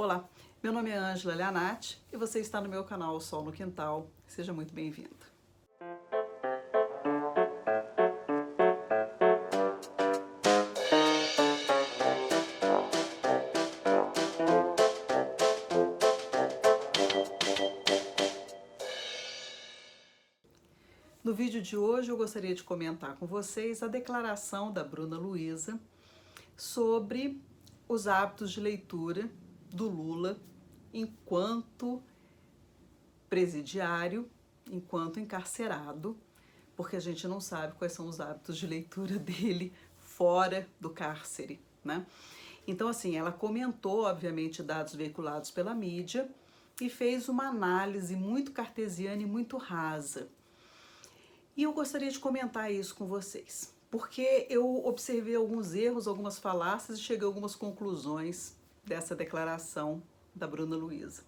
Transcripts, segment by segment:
Olá, meu nome é Ângela Leanati e você está no meu canal Sol no Quintal. Seja muito bem-vindo. No vídeo de hoje eu gostaria de comentar com vocês a declaração da Bruna Luiza sobre os hábitos de leitura do Lula enquanto presidiário, enquanto encarcerado, porque a gente não sabe quais são os hábitos de leitura dele fora do cárcere, né? Então, assim, ela comentou, obviamente, dados veiculados pela mídia e fez uma análise muito cartesiana e muito rasa. E eu gostaria de comentar isso com vocês, porque eu observei alguns erros, algumas falácias e cheguei a algumas conclusões dessa declaração da Bruna Luiza.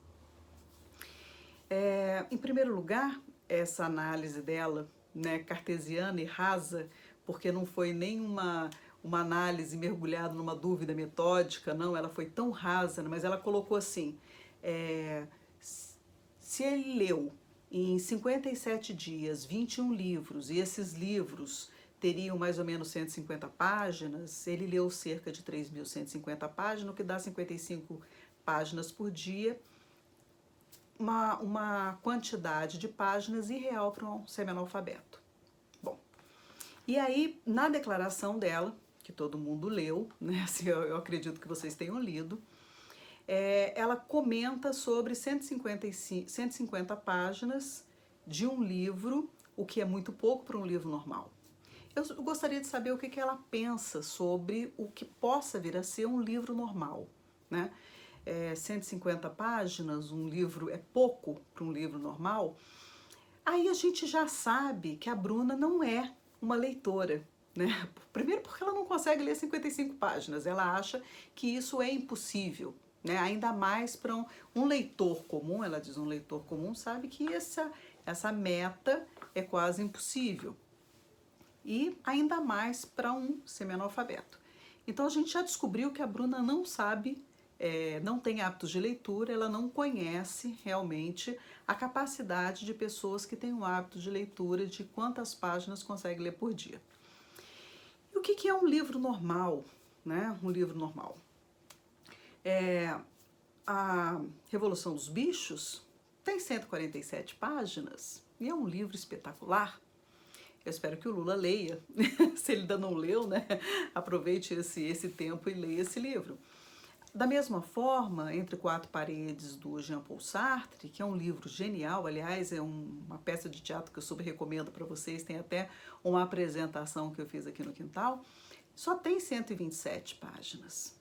Em primeiro lugar, essa análise dela, né, cartesiana e rasa, porque não foi nem uma análise mergulhada numa dúvida metódica, não, ela foi tão rasa, mas ela colocou assim, se ele leu em 57 dias 21 livros, e esses livros teriam mais ou menos 150 páginas, ele leu cerca de 3.150 páginas, o que dá 55 páginas por dia, uma quantidade de páginas irreal para um semi-analfabeto. Bom, e aí na declaração dela, que todo mundo leu, né, assim, eu acredito que vocês tenham lido, ela comenta sobre 150 páginas de um livro, o que é muito pouco para um livro normal. Eu gostaria de saber o que ela pensa sobre o que possa vir a ser um livro normal, né? 150 páginas, um livro é pouco para um livro normal. Aí a gente já sabe que a Bruna não é uma leitora, né? Primeiro porque ela não consegue ler 55 páginas, ela acha que isso é impossível, né? Ainda mais para um leitor comum, ela diz um leitor comum, sabe que essa meta é quase impossível. E ainda mais para um semi-analfabeto. Então a gente já descobriu que a Bruna não sabe, não tem hábitos de leitura, ela não conhece realmente a capacidade de pessoas que têm o hábito de leitura, de quantas páginas consegue ler por dia. E o que é um livro normal, né? Um livro normal. A Revolução dos Bichos tem 147 páginas e é um livro espetacular. Eu espero que o Lula leia, se ele ainda não leu, né? Aproveite esse tempo e leia esse livro. Da mesma forma, Entre Quatro Paredes, do Jean-Paul Sartre, que é um livro genial, aliás, é uma peça de teatro que eu super recomendo para vocês, tem até uma apresentação que eu fiz aqui no Quintal, só tem 127 páginas.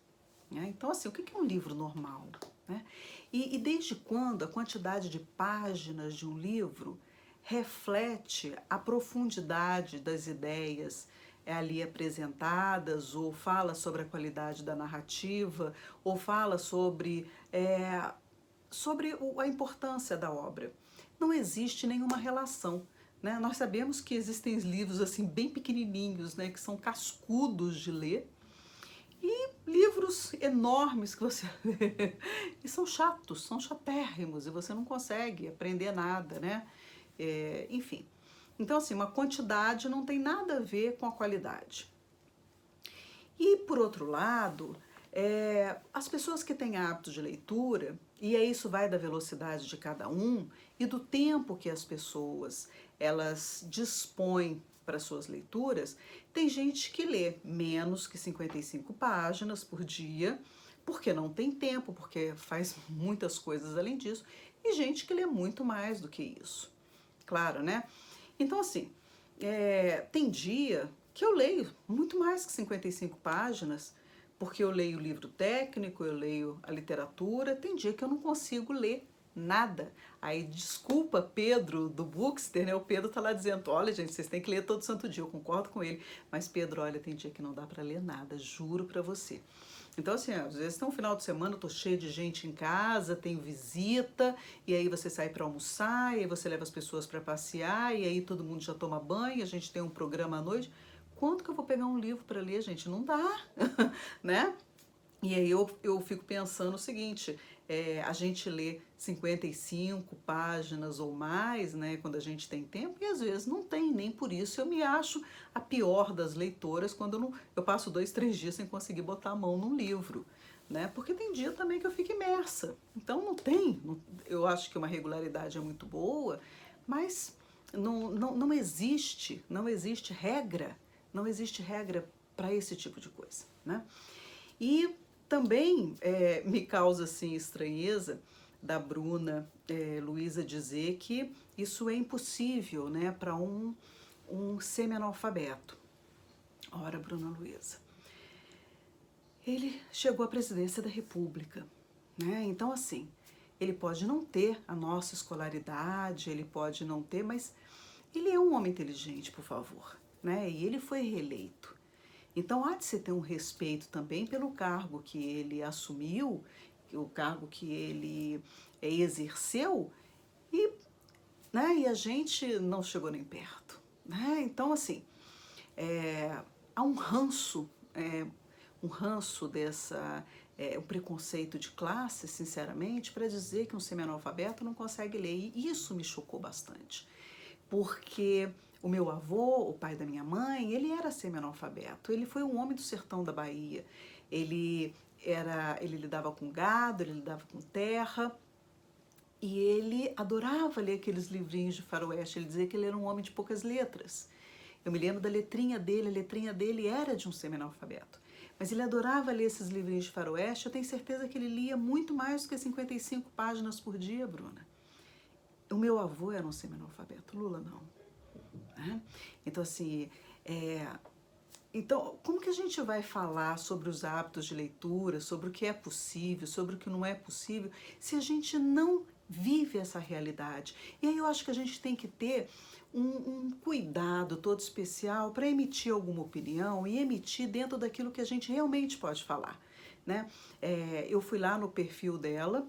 Né? Então, assim, o que é um livro normal? Né? E desde quando a quantidade de páginas de um livro reflete a profundidade das ideias ali apresentadas, ou fala sobre a qualidade da narrativa, ou fala sobre a importância da obra. Não existe nenhuma relação. Né? Nós sabemos que existem livros assim bem pequenininhos, né, que são cascudos de ler, e livros enormes que você lê, e são chatos, são chatérrimos, e você não consegue aprender nada, né? Enfim. Então, assim, uma quantidade não tem nada a ver com a qualidade. E, por outro lado, as pessoas que têm hábitos de leitura, e aí isso vai da velocidade de cada um e do tempo que as pessoas elas dispõem para suas leituras, tem gente que lê menos que 55 páginas por dia, porque não tem tempo, porque faz muitas coisas além disso, e gente que lê muito mais do que isso. Claro, né? Então, assim, tem dia que eu leio muito mais que 55 páginas, porque eu leio o livro técnico, eu leio a literatura, tem dia que eu não consigo ler nada. Aí, desculpa, Pedro, do Bookster, né? O Pedro tá lá dizendo, olha, gente, vocês têm que ler todo santo dia, eu concordo com ele, mas Pedro, olha, tem dia que não dá para ler nada, juro para você. Então, assim, às vezes tem um final de semana, eu tô cheia de gente em casa, tem visita, e aí você sai para almoçar, e aí você leva as pessoas para passear, e aí todo mundo já toma banho, a gente tem um programa à noite. Quando que eu vou pegar um livro para ler, gente? Não dá, né? E aí eu fico pensando o seguinte, a gente lê 55 páginas ou mais, né, quando a gente tem tempo, e às vezes não tem, nem por isso eu me acho a pior das leitoras quando eu passo 2, 3 dias sem conseguir botar a mão num livro, né, porque tem dia também que eu fico imersa, então eu acho que uma regularidade é muito boa, mas não existe regra, não existe regra para esse tipo de coisa, né? E também me causa assim estranheza da Bruna Luiza dizer que isso é impossível, né, para um semi-analfabeto. Ora, Bruna Luiza, ele chegou à presidência da República, né? Então assim, ele pode não ter a nossa escolaridade, ele pode não ter, mas ele é um homem inteligente, por favor, né? E ele foi reeleito. Então há de se ter um respeito também pelo cargo que ele assumiu, o cargo que ele exerceu, e, né, e a gente não chegou nem perto, né? Então assim, há um ranço dessa, um preconceito de classe, sinceramente, para dizer que um semi-analfabeto não consegue ler, e isso me chocou bastante, porque o meu avô, o pai da minha mãe, ele era semi-analfabeto, ele foi um homem do sertão da Bahia, ele lidava com gado, ele lidava com terra, e ele adorava ler aqueles livrinhos de faroeste, ele dizia que ele era um homem de poucas letras. Eu me lembro da letrinha dele, a letrinha dele era de um semi-analfabeto. Mas ele adorava ler esses livrinhos de faroeste, eu tenho certeza que ele lia muito mais do que 55 páginas por dia, Bruna. O meu avô era um semi-analfabeto, Lula não. Né? Então, assim, então, como que a gente vai falar sobre os hábitos de leitura, sobre o que é possível, sobre o que não é possível, se a gente não vive essa realidade? E aí eu acho que a gente tem que ter um cuidado todo especial para emitir alguma opinião e emitir dentro daquilo que a gente realmente pode falar, né? Eu fui lá no perfil dela,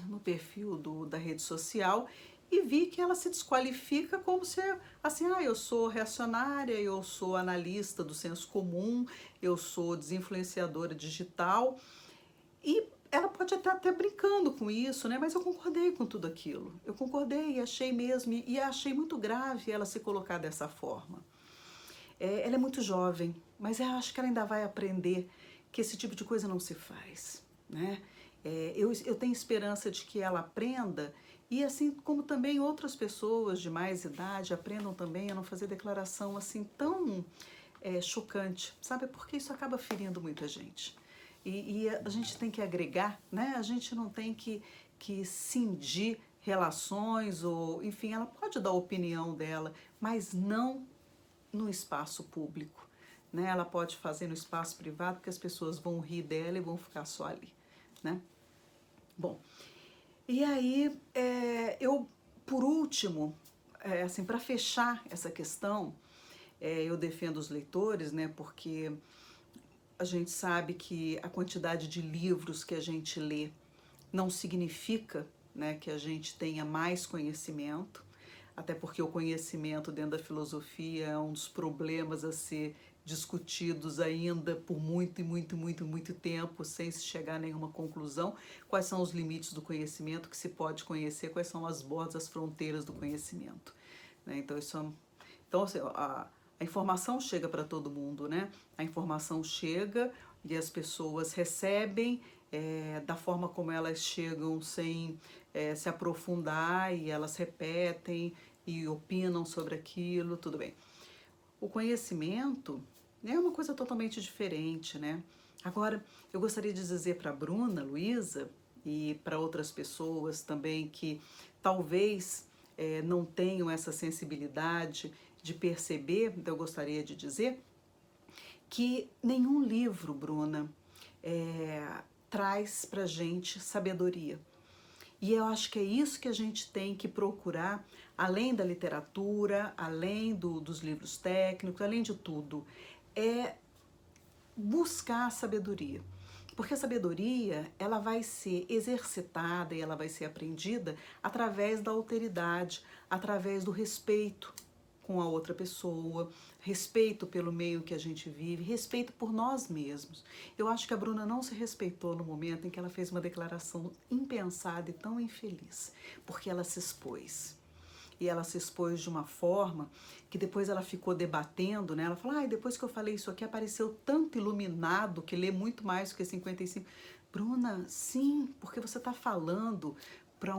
no perfil da rede social, e vi que ela se desqualifica como se, assim, eu sou reacionária, eu sou analista do senso comum, eu sou desinfluenciadora digital, e ela pode até brincando com isso, né? Mas eu concordei com tudo aquilo. Eu concordei e achei mesmo, e achei muito grave ela se colocar dessa forma. Ela é muito jovem, mas eu acho que ela ainda vai aprender que esse tipo de coisa não se faz, né? Eu tenho esperança de que ela aprenda, e assim como também outras pessoas de mais idade aprendam também a não fazer declaração assim tão chocante, sabe? Porque isso acaba ferindo muita gente. E a gente tem que agregar, né? A gente não tem que cindir relações, ou enfim, ela pode dar a opinião dela, mas não no espaço público, né? Ela pode fazer no espaço privado, porque as pessoas vão rir dela e vão ficar só ali, né? Bom, e aí eu, por último, assim, para fechar essa questão, eu defendo os leitores, né? Porque a gente sabe que a quantidade de livros que a gente lê não significa, né, que a gente tenha mais conhecimento, até porque o conhecimento dentro da filosofia é um dos problemas a ser discutidos ainda por muito e muito, muito, muito tempo, sem se chegar a nenhuma conclusão. Quais são os limites do conhecimento que se pode conhecer, quais são as bordas, as fronteiras do conhecimento, né? Então, então assim, a informação chega para todo mundo, né? A informação chega e as pessoas recebem da forma como elas chegam, sem se aprofundar, e elas repetem e opinam sobre aquilo, tudo bem. O conhecimento é uma coisa totalmente diferente, né? Agora, eu gostaria de dizer para a Bruna Luiza e para outras pessoas também que talvez não tenham essa sensibilidade de perceber, então eu gostaria de dizer que nenhum livro, Bruna, traz pra gente sabedoria. E eu acho que é isso que a gente tem que procurar, além da literatura, além dos livros técnicos, além de tudo, é buscar a sabedoria. Porque a sabedoria, ela vai ser exercitada e ela vai ser aprendida através da alteridade, através do respeito, com a outra pessoa, respeito pelo meio que a gente vive, respeito por nós mesmos. Eu acho que a Bruna não se respeitou no momento em que ela fez uma declaração impensada e tão infeliz, porque ela se expôs. E ela se expôs de uma forma que depois ela ficou debatendo, né? Ela falou, depois que eu falei isso aqui, apareceu tanto iluminado que lê muito mais do que 55. Bruna, sim, porque você está falando para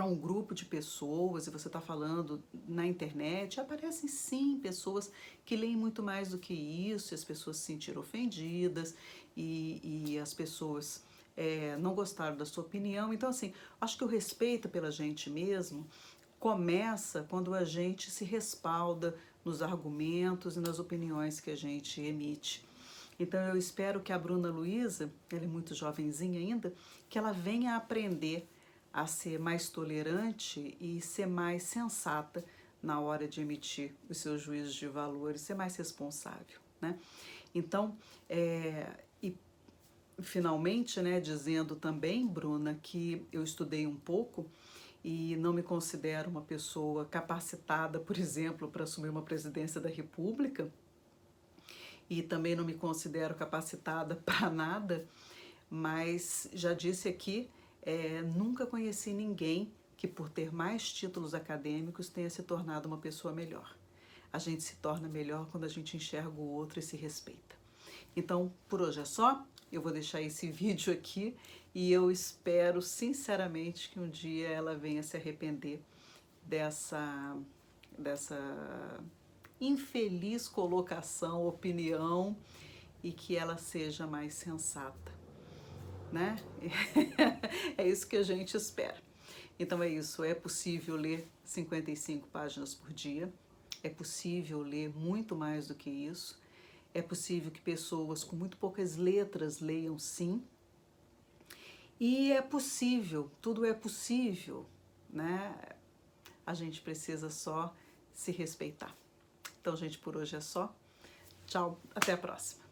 um grupo de pessoas e você está falando na internet, aparecem sim pessoas que leem muito mais do que isso, e as pessoas se sentiram ofendidas e as pessoas não gostaram da sua opinião. Então, assim, acho que o respeito pela gente mesmo começa quando a gente se respalda nos argumentos e nas opiniões que a gente emite. Então eu espero que a Bruna Luiza, ela é muito jovenzinha ainda, que ela venha aprender a ser mais tolerante e ser mais sensata na hora de emitir os seus juízos de valor e ser mais responsável, né? Então, e finalmente, né, dizendo também, Bruna, que eu estudei um pouco e não me considero uma pessoa capacitada, por exemplo, para assumir uma presidência da República, e também não me considero capacitada para nada, mas já disse aqui, nunca conheci ninguém que por ter mais títulos acadêmicos tenha se tornado uma pessoa melhor. A gente se torna melhor quando a gente enxerga o outro e se respeita. Então, por hoje é só. Eu vou deixar esse vídeo aqui e eu espero sinceramente que um dia ela venha se arrepender dessa infeliz colocação, opinião, e que ela seja mais sensata, né? É isso que a gente espera. Então é isso, é possível ler 55 páginas por dia, é possível ler muito mais do que isso, é possível que pessoas com muito poucas letras leiam sim, e é possível, tudo é possível, né? A gente precisa só se respeitar. Então, gente, por hoje é só. Tchau, até a próxima.